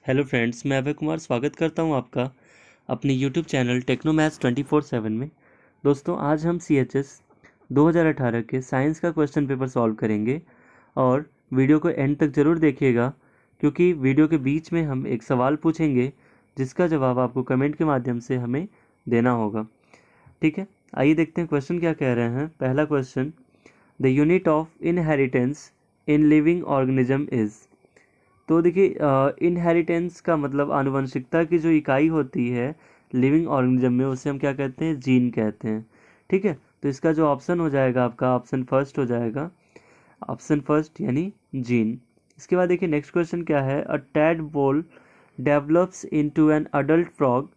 Hello friends, मैं अभय कुमार स्वागत करता हूं आपका अपने यूट्यूब चैनल टेक्नो मैथ्स 24/7 में। दोस्तों, आज हम CHS 2018 के साइंस का क्वेश्चन पेपर सॉल्व करेंगे और वीडियो को एंड तक ज़रूर देखिएगा, क्योंकि वीडियो के बीच में हम एक सवाल पूछेंगे जिसका जवाब आपको कमेंट के माध्यम से हमें देना होगा। ठीक है, आइए देखते हैं क्वेश्चन क्या कह रहे हैं। पहला question, the unit of inheritance in living organism is. तो देखिए, इनहेरिटेंस का मतलब आनुवंशिकता की जो इकाई होती है लिविंग ऑर्गेनिज्म में, उसे हम क्या कहते हैं? जीन कहते हैं। ठीक है, तो इसका जो ऑप्शन हो जाएगा आपका ऑप्शन फर्स्ट हो जाएगा, ऑप्शन फर्स्ट यानी जीन। इसके बाद देखिए नेक्स्ट क्वेश्चन क्या है। A tadpole develops into an adult frog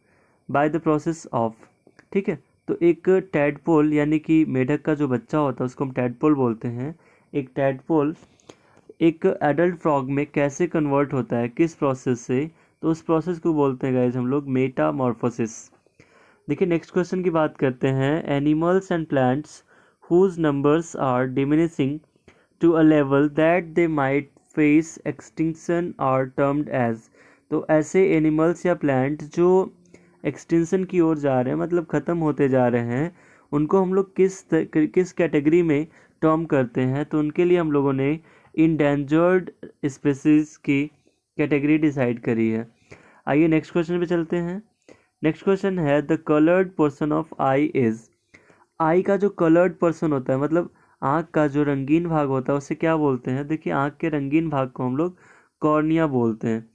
by the process of. ठीक है, तो एक टैडपोल यानी कि मेढक का जो बच्चा होता है उसको हम टैडपोल बोलते हैं। एक टैडपोल एक एडल्ट फ्रॉग में कैसे कन्वर्ट होता है, किस प्रोसेस से? तो उस प्रोसेस को बोलते हैं गाइज हम लोग मेटामॉर्फोसिस। देखिए नेक्स्ट क्वेश्चन की बात करते हैं। Animals and plants whose numbers are diminishing to a level that they might face extinction are termed as. तो ऐसे एनिमल्स या प्लांट जो एक्सटिंक्शन की ओर जा रहे हैं, मतलब ख़त्म होते जा रहे हैं, उनको हम लोग किस कैटेगरी में टर्म करते हैं? तो उनके लिए हम लोगों ने इंडेंजर्ड स्पीसीज की कैटेगरी डिसाइड करी है। आइए नेक्स्ट क्वेश्चन पे चलते हैं। नेक्स्ट क्वेश्चन है, the coloured portion of eye is. Eye का जो कलर्ड पर्सन होता है, मतलब आँख का जो रंगीन भाग होता है, उसे क्या बोलते हैं? देखिए, आँख के रंगीन भाग को हम लोग कॉर्निया बोलते हैं।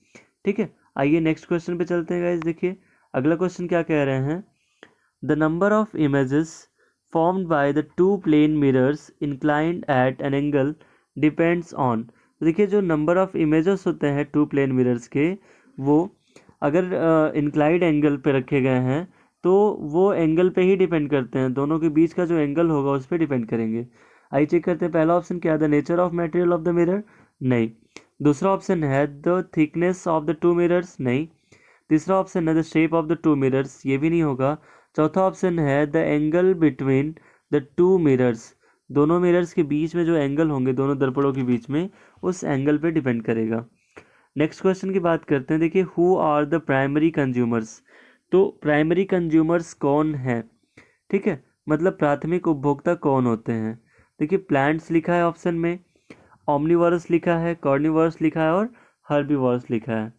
ठीक है, आइए नेक्स्ट क्वेश्चन पे चलते हैं गाइज। देखिए अगला क्वेश्चन क्या कह रहे हैं। The number of images formed by the two plane mirrors inclined at an angle depends on। देखिए, जो नंबर ऑफ इमेजेस होते हैं टू प्लेन मिरर्स के, वो अगर इंक्लाइंड एंगल पे रखे गए हैं तो वो एंगल पे ही डिपेंड करते हैं। दोनों के बीच का जो एंगल होगा उस पर डिपेंड करेंगे। आइए चेक करते हैं। पहला ऑप्शन क्या है? The nature of material of the mirror. नहीं। दूसरा ऑप्शन है the thickness of the two mirrors. नहीं। तीसरा ऑप्शन है the shape of the two mirrors. ये भी नहीं होगा। चौथा ऑप्शन है the angle between the two mirrors. दोनों मिरर्स के बीच में जो एंगल होंगे, दोनों दर्पणों के बीच में, उस एंगल पे डिपेंड करेगा। नेक्स्ट क्वेश्चन की बात करते हैं। देखिए, who are the primary consumers. तो प्राइमरी कंज्यूमर्स कौन है? ठीक है, मतलब प्राथमिक उपभोक्ता कौन होते हैं? देखिए, प्लांट्स लिखा है ऑप्शन में, ऑमनीवोरस लिखा है, कार्निवोरस लिखा है और हर्बीवोरस लिखा है।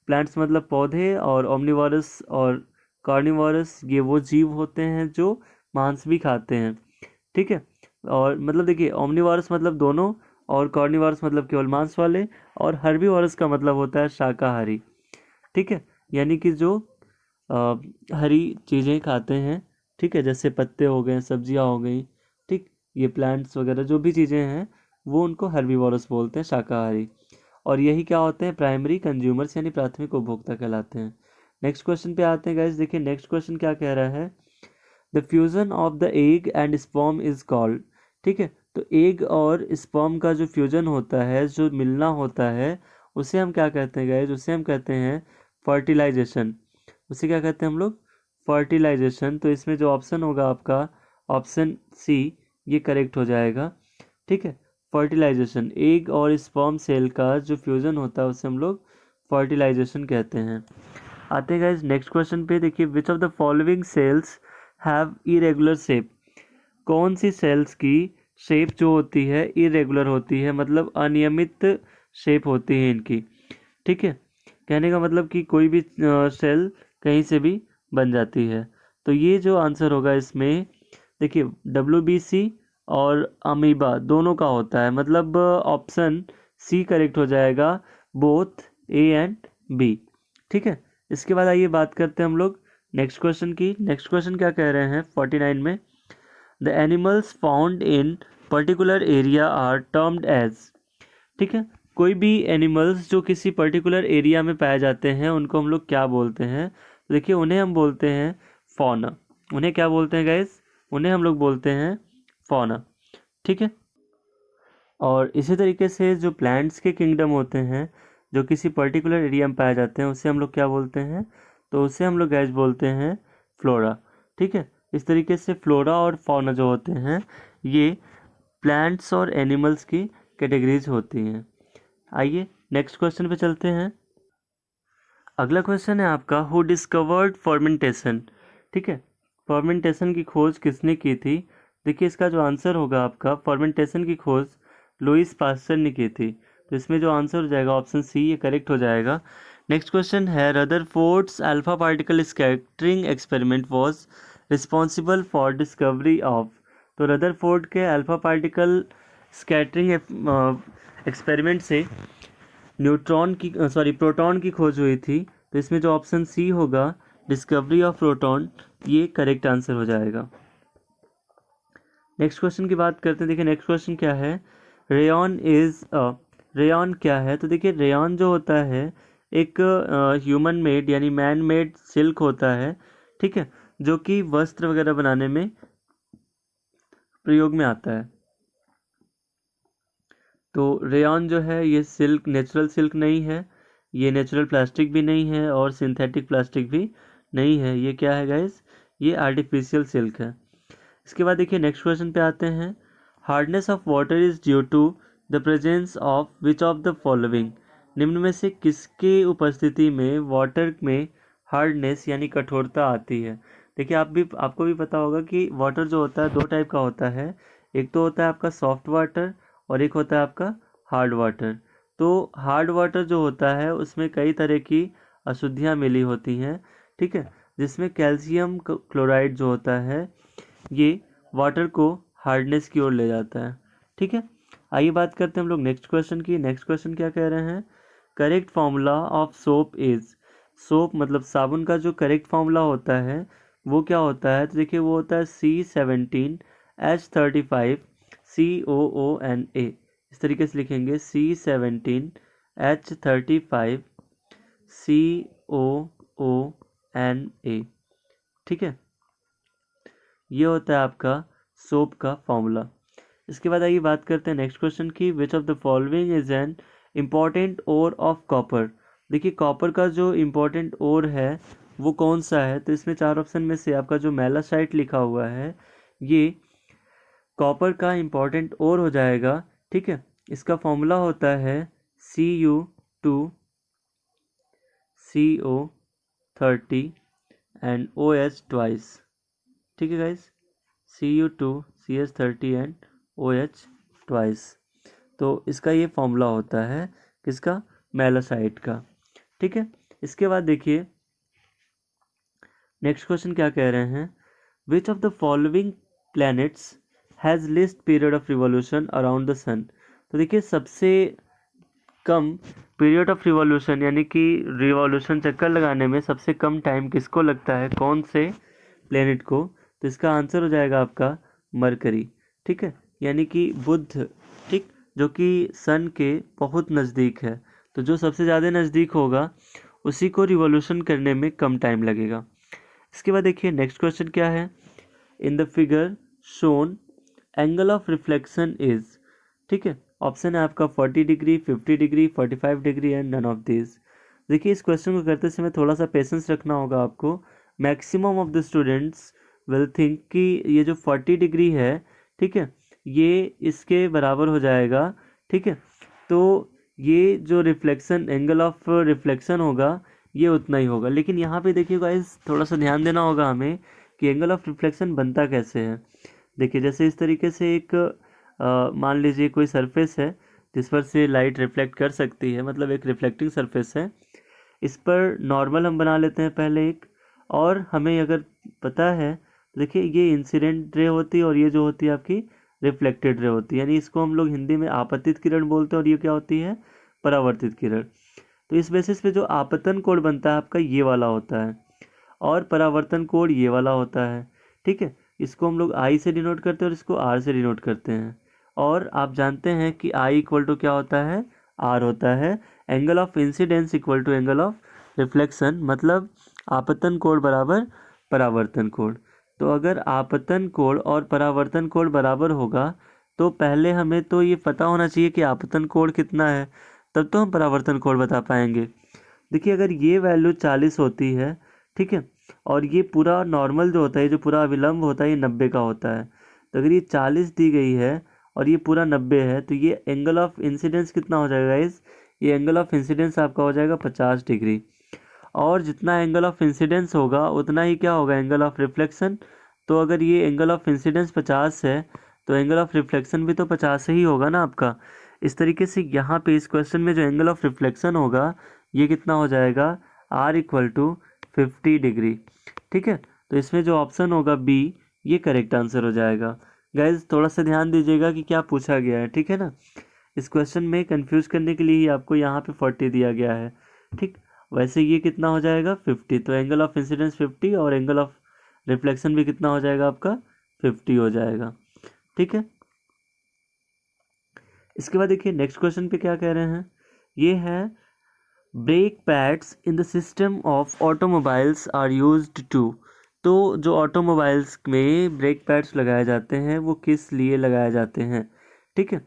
प्लांट्स मतलब पौधे, और ओमनिवोरस और कार्निवोरस ये वो जीव होते हैं जो मांस भी खाते हैं। ठीक है, और मतलब देखिए, ओमनिवोरस मतलब दोनों, और कार्निवोरस मतलब केवल मांस वाले, और हर्बीवोरस का मतलब होता है शाकाहारी। ठीक है, यानी कि जो हरी चीज़ें खाते हैं। ठीक है, जैसे पत्ते हो गए, सब्जियां हो गई। ठीक, ये प्लांट्स वगैरह जो भी चीज़ें हैं वो उनको हर्बीवोरस बोलते हैं, शाकाहारी। और यही क्या होते हैं? प्राइमरी कंज्यूमर्स यानी प्राथमिक उपभोक्ता कहलाते हैं। नेक्स्ट क्वेश्चन पे आते हैं गाइस। देखिए नेक्स्ट क्वेश्चन क्या कह रहा है। The fusion of the egg and sperm is called. ठीक है, तो एग और स्पर्म का जो फ्यूजन होता है, जो मिलना होता है, उसे हम क्या कहते हैं गाइस? उसे हम कहते हैं फर्टिलाइजेशन। उसे क्या कहते हैं हम लोग? फर्टिलाइजेशन। तो इसमें जो ऑप्शन होगा आपका ऑप्शन सी, ये करेक्ट हो जाएगा। ठीक है, फर्टिलाइजेशन, एग और स्पर्म सेल का जो फ्यूजन होता है उसे हम लोग फर्टिलाइजेशन कहते हैं। आते हैं गाइस नेक्स्ट क्वेश्चन पे। देखिए, विच of the following cells have irregular shape. कौन सी सेल्स की शेप जो होती है इरेगुलर होती है, मतलब अनियमित शेप होती है इनकी। ठीक है, कहने का मतलब कि कोई भी सेल कहीं से भी बन जाती है। तो ये जो आंसर होगा इसमें, देखिए WBC और अमीबा दोनों का होता है, मतलब ऑप्शन सी करेक्ट हो जाएगा, बोथ A एंड B। ठीक है, इसके बाद आइए बात करते हैं हम लोग नेक्स्ट क्वेश्चन की। नेक्स्ट क्वेश्चन क्या कह रहे हैं 49 में। The animals found in particular area are termed as. ठीक है, कोई भी एनिमल्स जो किसी पर्टिकुलर एरिया में पाए जाते हैं उनको हम लोग क्या बोलते हैं? तो देखिए, उन्हें हम बोलते हैं फौना। उन्हें क्या बोलते हैं गाइस? उन्हें हम लोग बोलते हैं फौना। ठीक है, और इसी तरीके से जो प्लांट्स के किंगडम होते हैं, जो किसी पर्टिकुलर एरिया में पाए जाते हैं, उसे हम लोग क्या बोलते हैं? तो उसे हम लोग गाइस बोलते हैं फ्लोरा। ठीक है, इस तरीके से फ्लोरा और फौना जो होते हैं, ये प्लांट्स और एनिमल्स की कैटेगरीज होती हैं। आइए नेक्स्ट क्वेश्चन पे चलते हैं। अगला क्वेश्चन है आपका, हु डिस्कवर्ड फर्मेंटेशन। ठीक है, फर्मेंटेशन की खोज किसने की थी। देखिए इसका जो आंसर होगा आपका, फर्मेंटेशन की खोज लुईस पास्चर ने की थी। तो इसमें जो आंसर हो जाएगा ऑप्शन सी, ये करेक्ट हो जाएगा। नेक्स्ट क्वेश्चन है, Rutherford's alpha particle scattering experiment was responsible for discovery of. तो रदरफोर्ड के अल्फा पार्टिकल स्कैटरिंग एक्सपेरिमेंट से प्रोटॉन की खोज हुई थी। तो इसमें जो ऑप्शन सी होगा, डिस्कवरी ऑफ प्रोटॉन, ये करेक्ट आंसर हो जाएगा। नेक्स्ट क्वेश्चन की बात करते हैं। देखिए नेक्स्ट क्वेश्चन क्या है, रेयॉन क्या है। तो देखिए रेयॉन जो होता है एक ह्यूमन मेड यानी मैन मेड सिल्क होता है। ठीक है, जो कि वस्त्र वगैरह बनाने में प्रयोग में आता है। तो रेयॉन जो है ये सिल्क, नेचुरल सिल्क नहीं है, ये नेचुरल प्लास्टिक भी नहीं है और सिंथेटिक प्लास्टिक भी नहीं है। ये क्या है गाइस, ये आर्टिफिशियल सिल्क है। इसके बाद देखिए नेक्स्ट क्वेश्चन पे आते हैं, hardness of water is due to the presence of which of the following. निम्न में से किसके उपस्थिति में वाटर में हार्डनेस यानी कठोरता आती है। देखिए आपको भी पता होगा कि वाटर जो होता है दो टाइप का होता है, एक तो होता है आपका सॉफ्ट वाटर और एक होता है आपका हार्ड वाटर। तो हार्ड वाटर जो होता है उसमें कई तरह की अशुद्धियाँ मिली होती हैं। ठीक है, जिसमें कैल्शियम क्लोराइड जो होता है ये वाटर को हार्डनेस की ओर ले जाता है। ठीक है, आइए बात करते हैं हम लोग नेक्स्ट क्वेश्चन की। नेक्स्ट क्वेश्चन क्या कह रहे हैं, correct formula of soap is. Soap मतलब साबुन का जो करेक्ट फॉर्मूला होता है वो क्या होता है। तो देखिए वो होता है C17H35 COONA। इस तरीके से लिखेंगे C17H35 COONA। ठीक है, ये होता है आपका सोप का फॉर्मूला। इसके बाद आइए बात करते हैं नेक्स्ट क्वेश्चन की, which of the following is an important ore of copper. देखिए कॉपर का जो इम्पोर्टेंट ओर है वो कौन सा है। तो इसमें चार ऑप्शन में से आपका जो मैलासाइट लिखा हुआ है ये कॉपर का इम्पोर्टेंट ओर हो जाएगा। ठीक है, इसका फॉर्मूला होता है Cu2CO30 एंड OH ट्वाइस। ठीक है guys, Cu2CS30 and OH twice. तो इसका ये फॉर्मूला होता है किसका, मैलासाइट का। ठीक है, इसके बाद देखिए नेक्स्ट क्वेश्चन क्या कह रहे हैं, which of the following planets has least period of revolution around the sun. तो देखिए सबसे कम पीरियड ऑफ रिवॉल्यूशन यानी कि रिवॉल्यूशन चक्कर लगाने में सबसे कम टाइम किसको लगता है, कौन से प्लेनेट को। तो इसका आंसर हो जाएगा आपका मरकरी। ठीक है, यानी कि बुध। ठीक, जो कि सन के बहुत नज़दीक है। तो जो सबसे ज़्यादा नज़दीक होगा उसी को रिवॉल्यूशन करने में कम टाइम लगेगा। इसके बाद देखिए नेक्स्ट क्वेश्चन क्या है, in the figure shown angle of reflection is. ठीक है, ऑप्शन है आपका 40 degree, 50 degree, 45 degree and none of this. देखिए इस क्वेश्चन को करते समय थोड़ा सा पेशेंस रखना होगा आपको। Maximum of the students will think कि ये जो 40 डिग्री है, ठीक है, ये इसके बराबर हो जाएगा। ठीक है, तो ये जो रिफ्लेक्शन, एंगल ऑफ रिफ्लेक्शन होगा ये उतना ही होगा। लेकिन यहाँ पे देखिए गाइस थोड़ा सा ध्यान देना होगा हमें कि एंगल ऑफ रिफ्लेक्शन बनता कैसे है। देखिए जैसे इस तरीके से एक मान लीजिए कोई सरफेस है जिस पर से लाइट रिफ्लेक्ट कर सकती है, मतलब एक रिफ्लेक्टिंग सरफेस है। इस पर नॉर्मल हम बना लेते हैं पहले एक, और हमें अगर पता है देखिए ये इंसिडेंट रे होती है और ये जो होती है आपकी रिफ्लेक्टेड रे होती है। यानी इसको हम लोग हिंदी में आपतित किरण बोलते हैं और ये क्या होती है, परावर्तित किरण। तो इस बेसिस पे जो आपतन कोण बनता है आपका ये वाला होता है और परावर्तन कोण ये वाला होता है। ठीक है, इसको हम लोग आई से डिनोट करते हैं और इसको आर से डिनोट करते हैं। और आप जानते हैं कि आई इक्वल टू क्या होता है, आर होता है। Angle of incidence equal to angle of reflection, मतलब आपतन कोण बराबर परावर्तन कोण। तो अगर आपतन कोण और परावर्तन कोण बराबर होगा तो पहले हमें तो ये पता होना चाहिए कि आपतन कोण कितना है, तब तो हम परावर्तन कोण बता पाएंगे। देखिए अगर ये वैल्यू 40 होती है, ठीक है, और ये पूरा नॉर्मल जो होता है, जो पूरा अविलंब होता है ये 90 का होता है। तो अगर ये 40 दी गई है और ये पूरा 90 है तो ये एंगल ऑफ इंसिडेंस कितना हो जाएगा इस, ये एंगल ऑफ इंसिडेंस आपका हो जाएगा 50 डिग्री। और जितना एंगल ऑफ इंसिडेंस होगा उतना ही क्या होगा, एंगल ऑफ रिफ्लेक्शन। तो अगर ये एंगल ऑफ इंसिडेंस 50 है तो एंगल ऑफ रिफ्लेक्शन भी तो 50 ही होगा ना आपका। इस तरीके से यहाँ पे इस क्वेश्चन में जो एंगल ऑफ रिफ्लेक्शन होगा ये कितना हो जाएगा, R इक्वल टू 50 डिग्री। ठीक है, तो इसमें जो ऑप्शन होगा बी ये करेक्ट आंसर हो जाएगा। गाइज थोड़ा सा ध्यान दीजिएगा कि क्या पूछा गया है, ठीक है ना। इस क्वेश्चन में कंफ्यूज करने के लिए ही आपको यहाँ पे 40 दिया गया है। ठीक, वैसे ये कितना हो जाएगा 50, तो एंगल ऑफ इंसिडेंस 50 और एंगल ऑफ रिफ्लेक्शन भी कितना हो जाएगा आपका 50 हो जाएगा। ठीक है, इसके बाद देखिए नेक्स्ट क्वेश्चन पे क्या कह रहे हैं, ये है brake pads in the system of automobiles are used to. तो जो ऑटोमोबाइल्स में ब्रेक पैड्स लगाए जाते हैं वो किस लिए लगाए जाते हैं। ठीक है,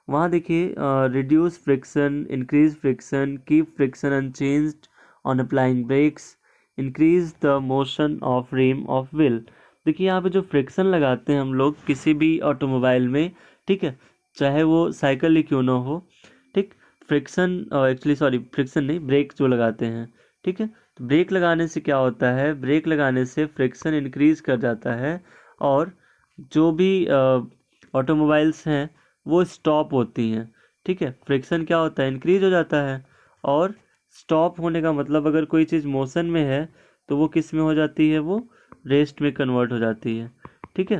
वहाँ देखिए reduce friction, increase friction, keep friction unchanged on applying brakes, increase the motion of rim of wheel. देखिए यहाँ पे जो फ्रिक्शन लगाते हैं हम लोग किसी भी ऑटोमोबाइल में, ठीक है, चाहे वो साइकिल ही क्यों ना हो, ठीक, फ्रिक्शन एक्चुअली सॉरी फ्रिक्शन नहीं, ब्रेक जो लगाते हैं। ठीक है, तो ब्रेक लगाने से क्या होता है, ब्रेक लगाने से फ्रिक्शन इंक्रीज कर जाता है और जो भी ऑटोमोबाइल्स हैं वो स्टॉप होती हैं। ठीक है, फ्रिक्शन क्या होता है, इंक्रीज हो जाता है और स्टॉप होने का मतलब अगर कोई चीज़ मोशन में है तो वो किस में हो जाती है, वो रेस्ट में कन्वर्ट हो जाती है। ठीक है,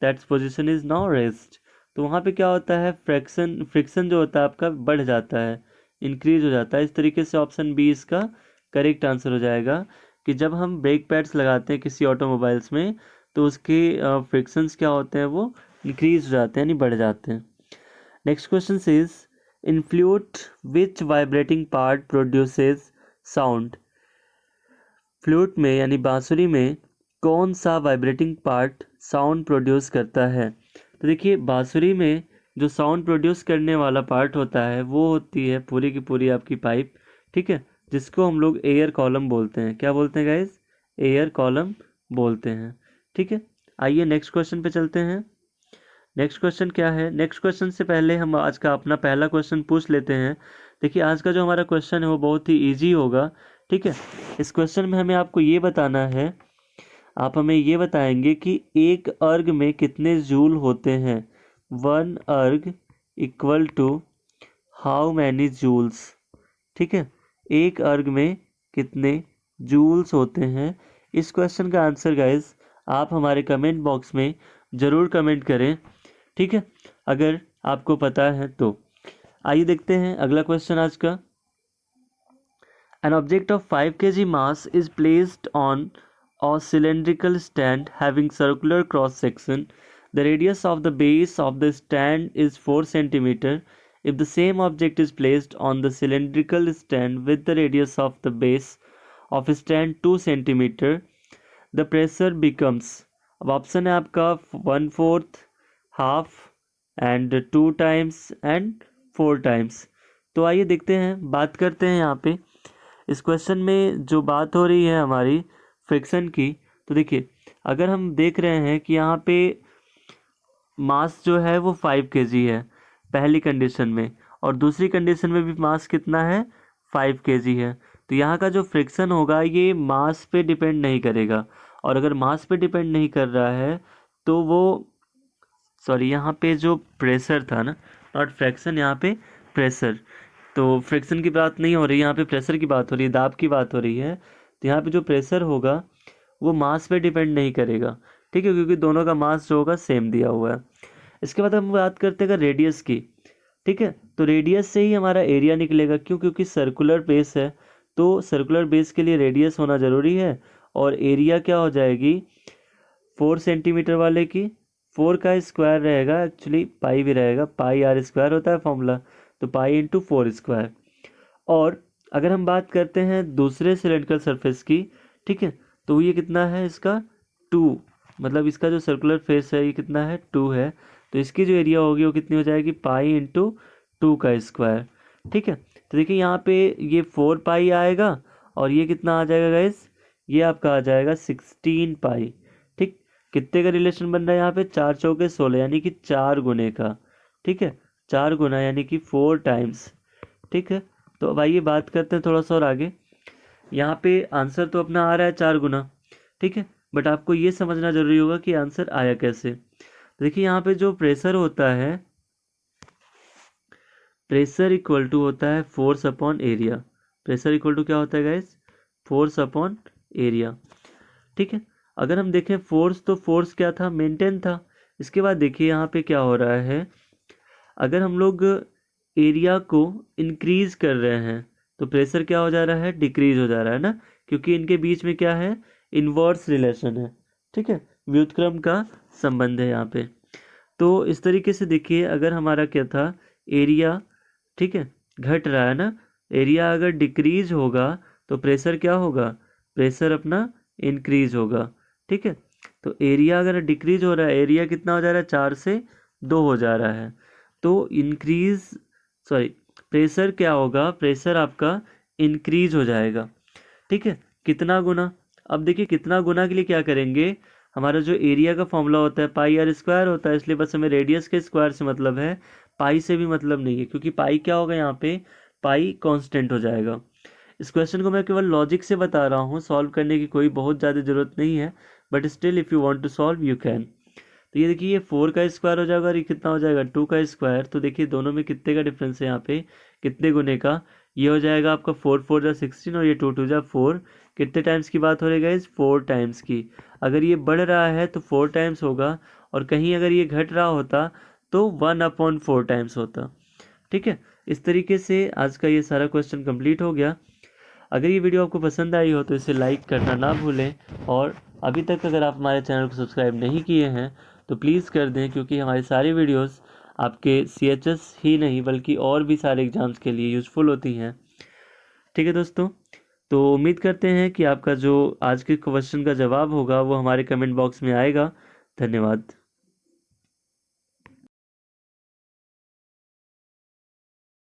that's position is now rest. तो वहाँ पे क्या होता है, फ्रिक्शन जो होता है आपका बढ़ जाता है, इंक्रीज हो जाता है। इस तरीके से ऑप्शन बी इसका करेक्ट आंसर हो जाएगा कि जब हम ब्रेक पैड्स लगाते हैं किसी ऑटोमोबाइल्स में तो उसके फ्रिक्शंस क्या होते हैं, वो इंक्रीज हो जाते हैं यानी बढ़ जाते हैं। Next question is in flute which vibrating part produces sound. Flute में यानी बांसुरी में कौन सा वाइब्रेटिंग पार्ट साउंड प्रोड्यूस करता है। तो देखिए बांसुरी में जो साउंड प्रोड्यूस करने वाला पार्ट होता है वो होती है पूरी की पूरी आपकी पाइप। ठीक है, जिसको हम लोग एयर कॉलम बोलते हैं। क्या बोलते हैं गाइज, एयर कॉलम बोलते हैं। ठीक है, आइए नेक्स्ट क्वेश्चन पे चलते हैं। नेक्स्ट क्वेश्चन क्या है, नेक्स्ट क्वेश्चन से पहले हम आज का अपना पहला क्वेश्चन पूछ लेते हैं। देखिए आज का जो हमारा क्वेश्चन है वो बहुत ही ईजी होगा। ठीक है, इस क्वेश्चन में हमें आपको ये बताना है, आप हमें ये बताएंगे कि एक अर्ग में कितने जूल होते हैं। 1 erg equal to how many joules. ठीक है, एक अर्ग में कितने जूल्स होते हैं। इस क्वेश्चन का आंसर गाइज आप हमारे कमेंट बॉक्स में ज़रूर कमेंट करें। ठीक है, अगर आपको पता है तो। आइए देखते हैं अगला क्वेश्चन आज का। An object of 5 kg mass is placed on a cylindrical stand having circular cross section. The radius of the base of the stand is 4 cm. If the same object is placed on the cylindrical stand with the radius of the base of stand 2 cm, the pressure becomes, अब option है आपका 1/4, half and 2 times and 4 times। तो आइए देखते हैं, बात करते हैं यहाँ पे इस क्वेश्चन में जो बात हो रही है हमारी फ्रिक्शन की। तो देखिए अगर हम देख रहे हैं कि यहाँ पे मास जो है वो 5 kg है पहली कंडीशन में और दूसरी कंडीशन में भी मास कितना है 5 kg है। तो यहाँ का जो फ्रिक्शन होगा ये मास पे डिपेंड नहीं करेगा और अगर मास पे डिपेंड नहीं कर रहा है तो वो यहाँ पे जो प्रेशर था ना, नॉट फ्रिक्शन, यहाँ पे प्रेशर, तो फ्रिक्शन की बात नहीं हो रही, यहाँ पे प्रेशर की बात हो रही है, दाब की बात हो रही है। तो यहाँ पे जो प्रेशर होगा वो मास पे डिपेंड नहीं करेगा। ठीक है, क्योंकि दोनों का मास जो होगा सेम दिया हुआ है। इसके बाद हम बात करते हैं रेडियस की। ठीक है, तो रेडियस से ही हमारा एरिया निकलेगा, क्यों, क्योंकि सर्कुलर बेस है तो सर्कुलर बेस के लिए रेडियस होना ज़रूरी है और एरिया क्या हो जाएगी 4 सेंटीमीटर वाले की 4 का स्क्वायर रहेगा, एक्चुअली पाई भी रहेगा, पाई आर स्क्वायर होता है फॉर्मूला, तो पाई इंटू 4 स्क्वायर। और अगर हम बात करते हैं दूसरे सिलेंड्रिकल सरफेस की, ठीक है, तो ये कितना है इसका 2, मतलब इसका जो सर्कुलर फेस है ये कितना है 2 है, तो इसकी जो एरिया होगी वो कितनी हो जाएगी पाई इंटू 2 का स्क्वायर। ठीक है, तो देखिए यहाँ पे ये 4 पाई आएगा और ये कितना आ जाएगा गाइस, ये आपका आ जाएगा 16 पाई। ठीक, कितने का रिलेशन बन रहा है यहाँ पे 4 चौके 16 यानी कि 4 गुने का। ठीक है, 4 गुना यानी कि 4 टाइम्स। ठीक है, तो अब आइए बात करते हैं थोड़ा सा और आगे। यहाँ पे आंसर तो अपना आ रहा है 4 गुना, ठीक है, बट आपको ये समझना जरूरी होगा कि आंसर आया कैसे। देखिए यहाँ पे जो प्रेशर होता है, प्रेशर इक्वल टू होता है force upon area. Pressure equal to क्या होता है गाइस? फोर्स अपॉन एरिया, ठीक है। अगर हम देखें फोर्स, तो फोर्स क्या था? मेंटेन था। इसके बाद देखिए यहाँ पे क्या हो रहा है, अगर हम लोग एरिया को इंक्रीज कर रहे हैं तो प्रेशर क्या हो जा रहा है? डिक्रीज हो जा रहा है ना, क्योंकि इनके बीच में क्या है? इन्वर्स रिलेशन है, ठीक है, व्युत्क्रम का संबंध है यहाँ पे। तो इस तरीके से देखिए, अगर हमारा क्या था? एरिया, ठीक है, घट रहा है ना, एरिया अगर डिक्रीज होगा तो प्रेशर क्या होगा? प्रेशर अपना इंक्रीज होगा, ठीक है। तो एरिया अगर डिक्रीज हो रहा है, एरिया कितना हो जा रहा है? 4 से 2 हो जा रहा है, तो इंक्रीज, सॉरी, प्रेशर क्या होगा? प्रेशर आपका इंक्रीज हो जाएगा, ठीक है। कितना गुना? अब देखिए कितना गुना के लिए क्या करेंगे, हमारा जो एरिया का फॉर्मूला होता है पाई आर स्क्वायर होता है, इसलिए बस हमें रेडियस के स्क्वायर से मतलब है, पाई से भी मतलब नहीं है, क्योंकि पाई क्या होगा यहाँ पे? पाई कांस्टेंट हो जाएगा। इस क्वेश्चन को मैं केवल लॉजिक से बता रहा हूँ, सॉल्व करने की कोई बहुत ज़्यादा ज़रूरत नहीं है, but still if you want to solve you can. तो ये देखिए, ये 4 का स्क्वायर हो जाएगा और ये कितना हो जाएगा? 2 का स्क्वायर। तो देखिए दोनों में कितने का डिफरेंस है यहाँ पे? कितने गुने का? ये हो जाएगा आपका 4 4 जा 16 और ये 2 2 जा 4। कितने टाइम्स की बात हो रही है गाइस? 4 टाइम्स की। अगर ये बढ़ रहा है तो 4 टाइम्स होगा, और कहीं अगर ये घट रहा होता तो 1/4 टाइम्स होता, ठीक है। इस तरीके से आज का ये सारा क्वेश्चन कंप्लीट हो गया। अगर ये वीडियो आपको पसंद आई हो तो इसे लाइक करना ना भूलें, और अभी तक अगर आप हमारे चैनल को सब्सक्राइब नहीं किए हैं तो प्लीज़ कर दें, क्योंकि हमारी सारी वीडियोस आपके CHS ही नहीं बल्कि और भी सारे एग्ज़ाम्स के लिए यूज़फुल होती हैं, ठीक है दोस्तों। तो उम्मीद करते हैं कि आपका जो आज के क्वेश्चन का जवाब होगा वो हमारे कमेंट बॉक्स में आएगा। धन्यवाद।